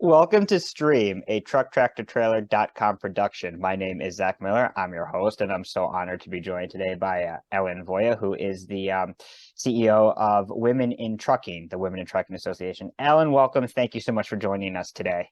Welcome to Stream, a truck tractor trailer.com production. My name is Zach Miller. I'm your host, and I'm so honored to be joined today by Ellen Voie, who is the CEO of Women in Trucking, the Women in Trucking Association. Ellen, welcome. Thank you so much for joining us today.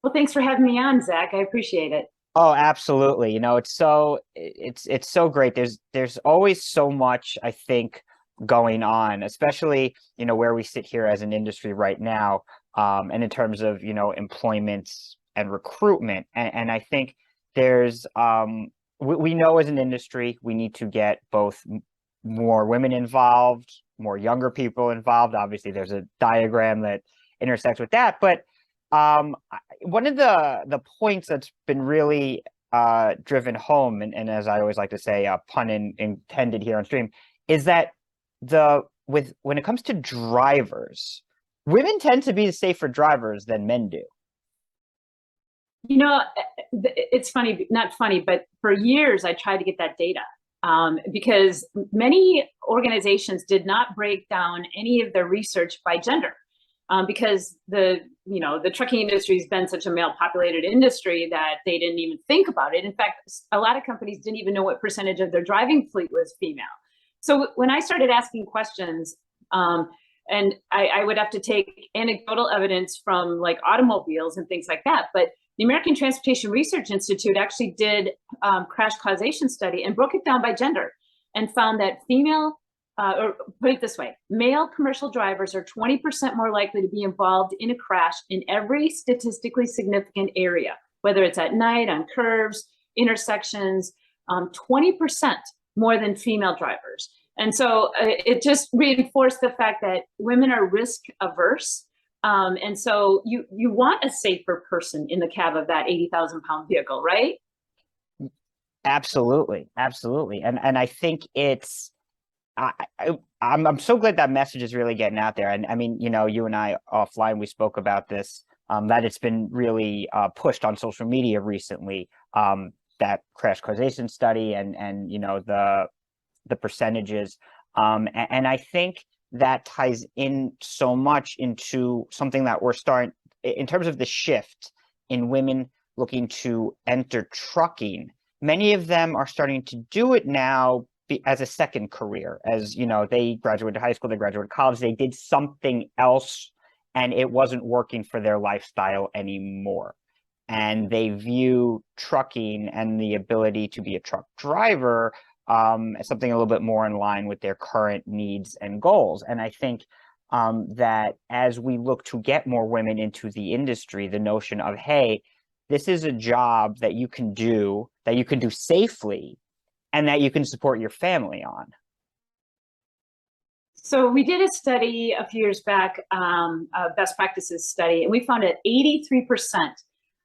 Well, thanks for having me on, Zach. I appreciate it. Oh, absolutely. It's so great. There's always so much, I think, going on, especially, where we sit here as an industry right now, and in terms of, employment and recruitment. And I think there's we know as an industry we need to get both more women involved, more younger people involved. Obviously, there's a diagram that intersects with that, but one of the points that's been really driven home, and as I always like to say, pun intended here on Stream, is that when it comes to drivers, women tend to be safer drivers than men do. It's funny, not funny, but for years I tried to get that data because many organizations did not break down any of their research by gender. Because the trucking industry has been such a male-populated industry that they didn't even think about it. In fact, a lot of companies didn't even know what percentage of their driving fleet was female. So when I started asking questions, and I would have to take anecdotal evidence from like automobiles and things like that, but the American Transportation Research Institute actually did crash causation study and broke it down by gender and found that or put it this way, male commercial drivers are 20% more likely to be involved in a crash in every statistically significant area, whether it's at night, on curves, intersections, 20% more than female drivers. And so it just reinforced the fact that women are risk averse. And so you want a safer person in the cab of that 80,000-pound vehicle, right? Absolutely. And I think I'm so glad that message is really getting out there. And I mean, you and I offline, we spoke about this, that it's been really pushed on social media recently, that crash causation study and the percentages. And I think that ties in so much into something that we're starting in terms of the shift in women looking to enter trucking. Many of them are starting to do it now as a second career, as they graduated high school, they graduated college, they did something else and it wasn't working for their lifestyle anymore. And they view trucking and the ability to be a truck driver as something a little bit more in line with their current needs and goals. And I think that as we look to get more women into the industry, the notion of, hey, this is a job that you can do safely, and that you can support your family on. So we did a study a few years back, a best practices study, and we found that 83%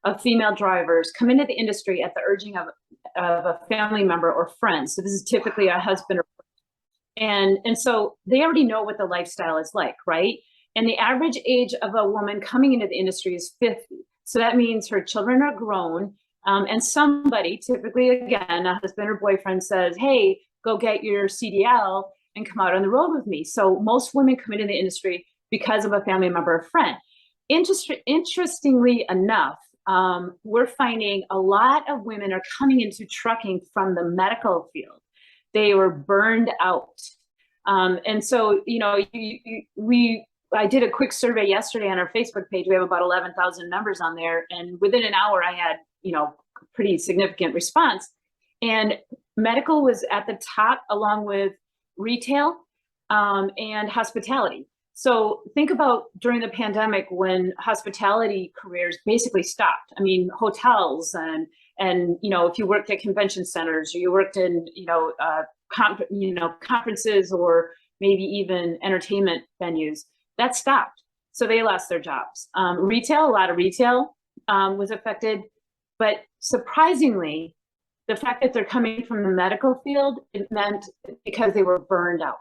of female drivers come into the industry at the urging of a family member or friend. So this is typically a husband or and so they already know what the lifestyle is like, right? And the average age of a woman coming into the industry is 50. So that means her children are grown. And somebody, typically again, a husband or boyfriend, says, hey, go get your CDL and come out on the road with me. So most women come into the industry because of a family member or friend. Interestingly enough, we're finding a lot of women are coming into trucking from the medical field. They were burned out. And so, I did a quick survey yesterday on our Facebook page. We have about 11,000 members on there. And within an hour, I had, pretty significant response. And medical was at the top along with retail and hospitality. So think about during the pandemic when hospitality careers basically stopped. I mean, hotels and if you worked at convention centers or you worked in, conferences or maybe even entertainment venues, that stopped. So they lost their jobs. Retail, a lot of retail was affected. But surprisingly, the fact that they're coming from the medical field, it meant because they were burned out.